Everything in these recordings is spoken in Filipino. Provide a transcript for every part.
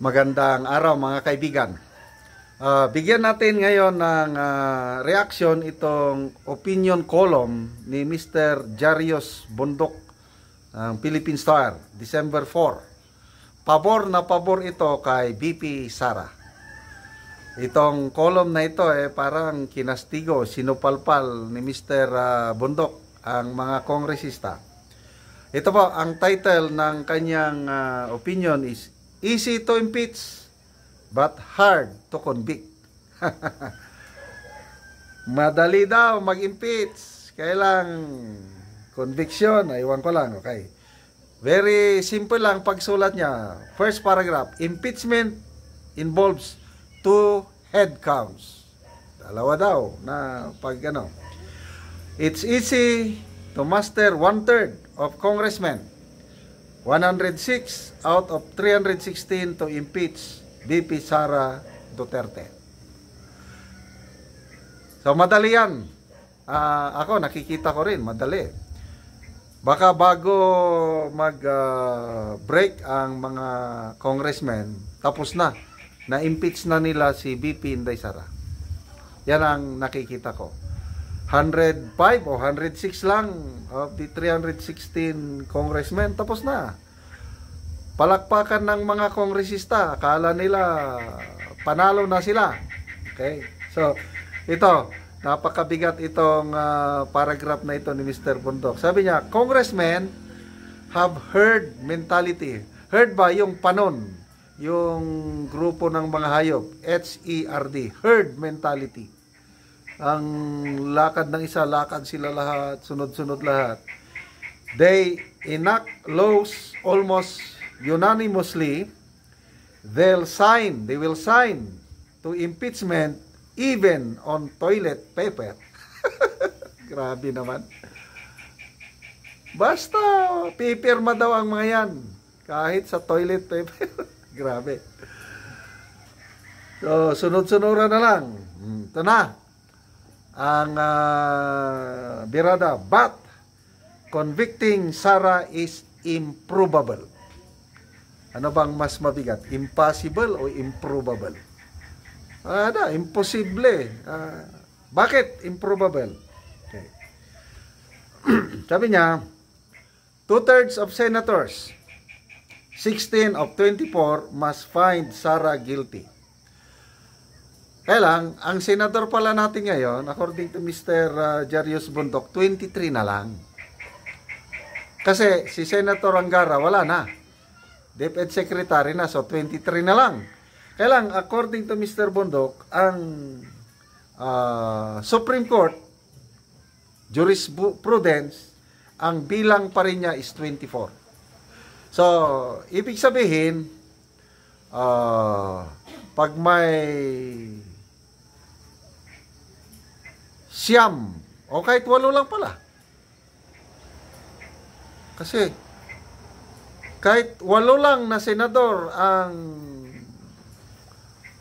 Magandang araw mga kaibigan. Bigyan natin ngayon ng reaction itong opinion column ni Mr. Jarius Bundok ng Philippine Star, December 4. Pabor na pabor ito kay BP Sara. Itong column na ito parang kinastigo, sinupalpal ni Mr. Bundok ang mga kongresista. Ito po, ang title ng kanyang opinion is Easy to impeach, but hard to convict. Madali daw mag-impeach. Kailang conviction, iwan ko lang, okay. Very simple lang pagsulat niya. First paragraph, impeachment involves 2 head counts. Dalawa daw na pag ano. It's easy to muster 1/3 of congressmen. 106 out of 316 to impeach BP Sara Duterte. So madali yan. Ako nakikita ko rin, madali. Baka bago mag-break ang mga congressmen, tapos na impeach na nila si BP Inday Sara. Yan ang nakikita ko. 105 o 106 lang of the 316 congressmen, tapos na. Palakpakan ng mga kongresista, akala nila panalo na sila. Okay? So, ito, napakabigat itong paragraph na ito ni Mr. Bundok. Sabi niya, congressmen have herd mentality. Herd ba yung panon? Yung grupo ng mga hayop. H-E-R-D. Herd mentality. Ang lakad ng isa, lakad sila lahat, sunod-sunod lahat. They enact laws almost unanimously. They will sign to impeachment even on toilet paper. Grabe naman. Basta, pipirma daw ang mga yan. Kahit sa toilet paper. Grabe. So, sunod-sunuran na lang. Ito na. Ang birada, but convicting Sara is improbable. Ano bang mas mabigat? Impossible o improbable? Imposible. Bakit improbable? Okay. Sabi niya, 2/3 of senators, 16 of 24 must find Sara guilty. Kaya lang, ang senador pala natin ngayon, according to Mr. Jarius Bundok, 23 na lang. Kasi si Senator Angara, wala na. DepEd Secretary na, so 23 na lang. Kaya lang, according to Mr. Bundok, ang Supreme Court, jurisprudence, ang bilang pa rin niya is 24. So, ibig sabihin, pag may siyam, o kahit 8 lang pala. Kasi, kahit 8 lang na senador ang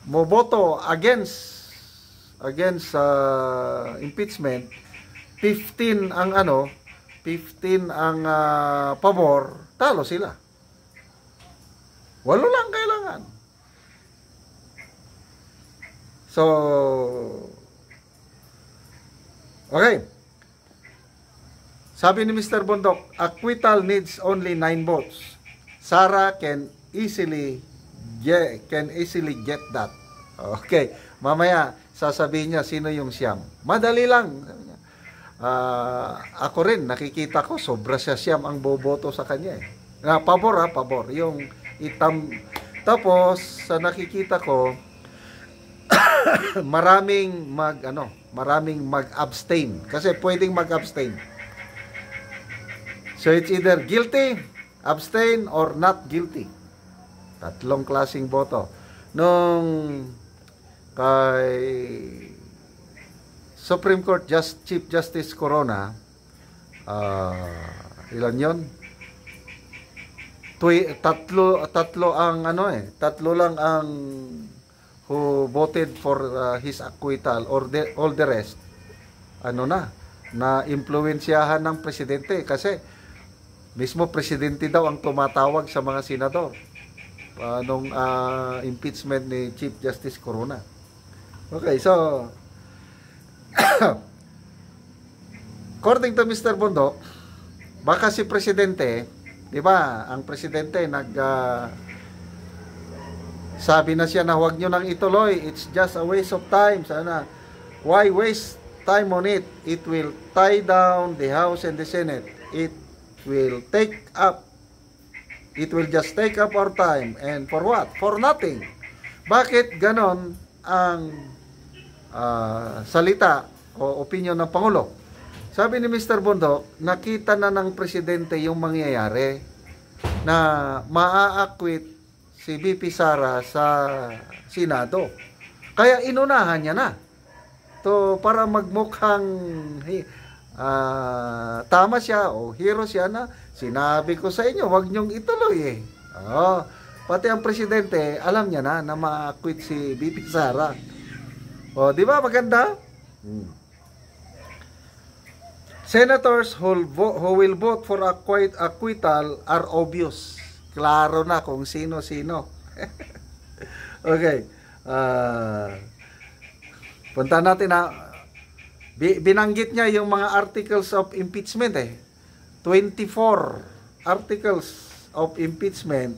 moboto against impeachment, 15 ang 15 ang pabor, talo sila. 8 lang kailangan. So, okay. Sabi ni Mr. Bundok, acquittal needs only 9 votes. Sara can easily get that. Okay. Mamaya, sasabihin niya sino yung siyam. Madali lang. Ako rin, nakikita ko, sobra siya siyam ang boboto sa kanya. Pabor. Yung itam. Tapos, sa nakikita ko, maraming mag-abstain. Kasi pwedeng mag-abstain. So, it's either guilty, abstain, or not guilty. 3 klaseng boto. Nung kay Supreme Court Chief Justice Corona, ilan yon? Tatlo lang ang who voted for his acquittal, or all the rest na impluwensyahan ng presidente, kasi mismo presidente daw ang tumatawag sa mga senador. nung impeachment ni Chief Justice Corona. Okay, so according to Mr. Bundok, baka si Presidente, di ba, ang Presidente sabi na siya na huwag nyo nang ituloy, it's just a waste of time. Sana, why waste time on it? It will tie down the House and the Senate. It will just take up our time. And for what? For nothing. Bakit ganon ang salita o opinion ng Pangulo? Sabi ni Mr. Bundok, nakita na ng Presidente yung mangyayari na maa-acquit si VP Sara sa Senado. Kaya inunahan niya na. To para magmukhang tama siya o hero siya na sinabi ko sa inyo, wag niyong ituloy eh. Pati ang Presidente, alam niya na ma-acquit si VP Sara. O, di ba maganda? Senators who will vote for acquittal are obvious. Klaro na kung sino-sino. Okay. Punta natin na binanggit niya yung mga articles of impeachment 24 articles of impeachment.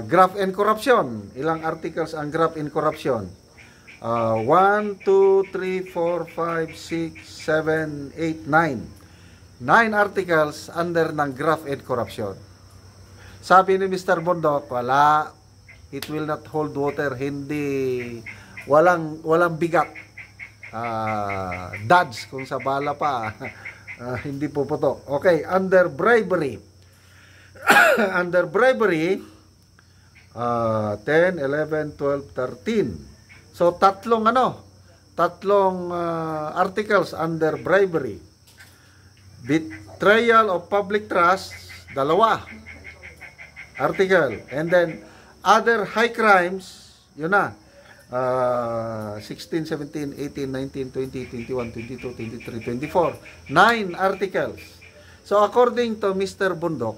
Graft and corruption. Ilang articles ang graft and corruption? 1, 2, 3, 4, 5, 6, 7, 8, 9. 9 articles under ng graft and corruption. Sabi ni Mr. Bundok, wala. It will not hold water. Hindi, walang bigat. Dodge kung sa bala pa. Hindi puputok. Okay, under bribery. Under bribery, 10, 11, 12, 13. So, tatlong articles under bribery. Betrayal of public trust, 2 article. And then, other high crimes, yun na. 16, 17, 18, 19, 20, 21, 22, 23, 24. 9 articles. So, according to Mr. Bundok,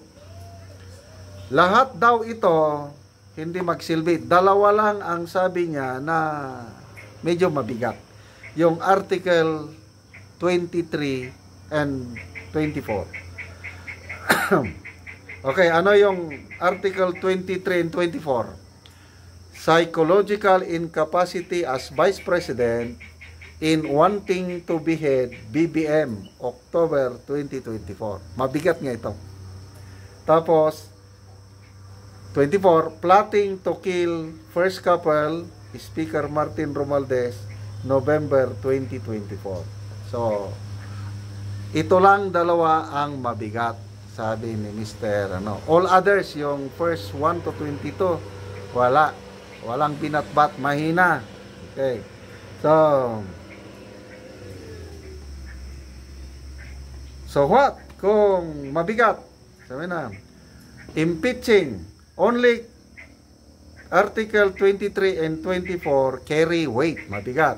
lahat daw ito hindi magsilbi. 2 lang ang sabi niya na medyo mabigat. Yung article 23 and 24. Okay, ano yung article 23 and 24? Psychological incapacity as Vice President in wanting to behead BBM, October 2024. Mabigat nga ito. Tapos, 24, plotting to kill first couple, Speaker Martin Romualdez, November 2024. So, ito lang 2 ang mabigat, sabi ni Mr. All others, yung first 1 to 22, walang binatbat, mahina. Okay. So what? Kung mabigat, sabi na, impeaching, only Article 23 and 24 carry weight, mabigat.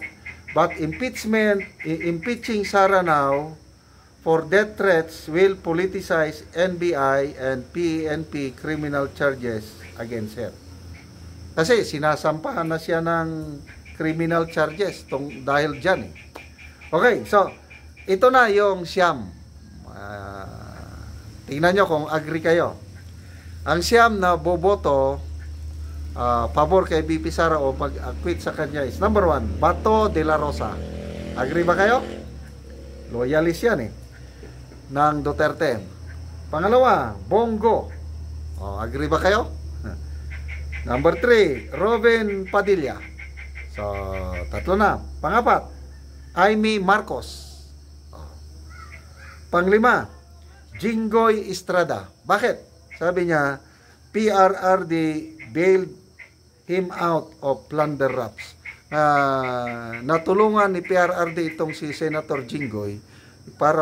But impeaching Sara now for death threats will politicize NBI and PNP criminal charges against her. Kasi sinasampahan na siya ng criminal charges dahil dyan. Okay, so ito na yung siyam. Tingnan nyo kung agree kayo. Ang siyam na boboto pabor kay VP Sara o mag-acquit sa kanya is number 1, Bato de la Rosa. Agree ba kayo? Loyalist yan ng Duterte. Pangalawa, Bongo. Agree ba kayo? Number 3, Robin Padilla. So, 3 na. Pangapat, Amy Marcos. Panglima, Jinggoy Estrada. Bakit? Sabi niya, PRRD bailed him out of plunder raps. Natulungan ni PRRD itong si Senator Jinggoy para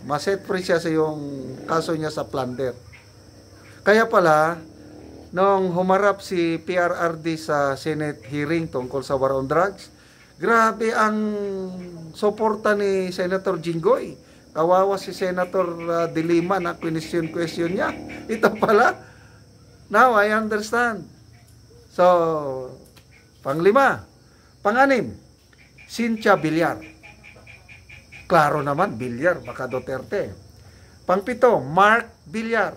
ma-set free siya sa yung kaso niya sa plunder. Kaya pala, nung humarap si PRRD sa Senate hearing tungkol sa war on drugs, grabe ang suporta ni Senator Jinggoy. Kawawa si Senator De Lima na question niya. Ito pala, Now, I understand. So, panglima. Panganim, Cynthia Villar. Klaro naman, Villar, baka Duterte. Pangpito, Mark Villar.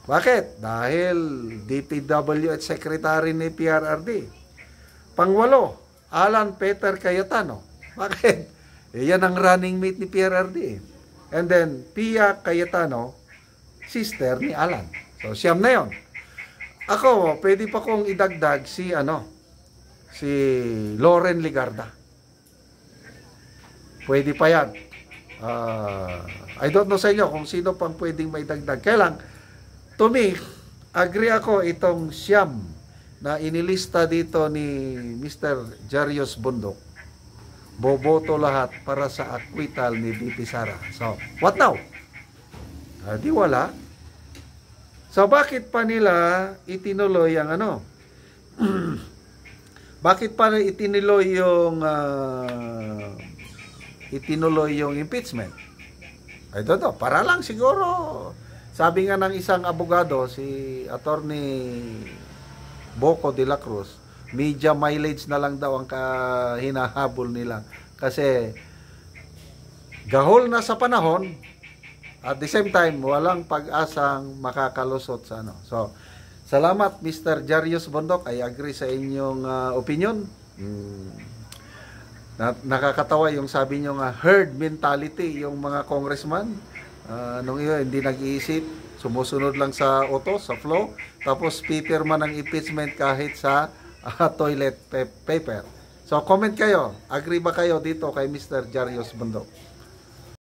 Bakit? Dahil DPW at Secretary ni PRRD. Pangwalo, Alan Peter Cayetano. Bakit? Yan ang running mate ni PRRD. And then, Pia Cayetano, sister ni Alan. So, siyam na yun. Ako, pwede pa kong idagdag si Loren Ligarda. Pwede pa yan. I don't know sa inyo kung sino pang pwedeng maidagdag. Kaya lang, to me, agree ako itong siyam na inilista dito ni Mr. Jarius Bundok. Boboto lahat para sa acquittal ni VP Sara. So, what now? Di wala. So, bakit pa nila itinuloy ang bakit pa itinuloy yung impeachment? I don't know. Para lang siguro. Sabi nga ng isang abogado, si Attorney Boco de la Cruz, media mileage na lang daw ang hinahabol nila. Kasi gahol na sa panahon, at the same time, walang pag-asang makakalusot sa So, salamat Mr. Jarius Bundok. I agree sa inyong opinion. Nakakatawa yung sabi nyo nga, herd mentality yung mga congressman. Nung iyo, hindi nag-iisip, sumusunod lang sa utos, sa flow, tapos pipirma ng impeachment kahit sa toilet paper. So, comment kayo. Agree ba kayo dito kay Mr. Jarius Bundok?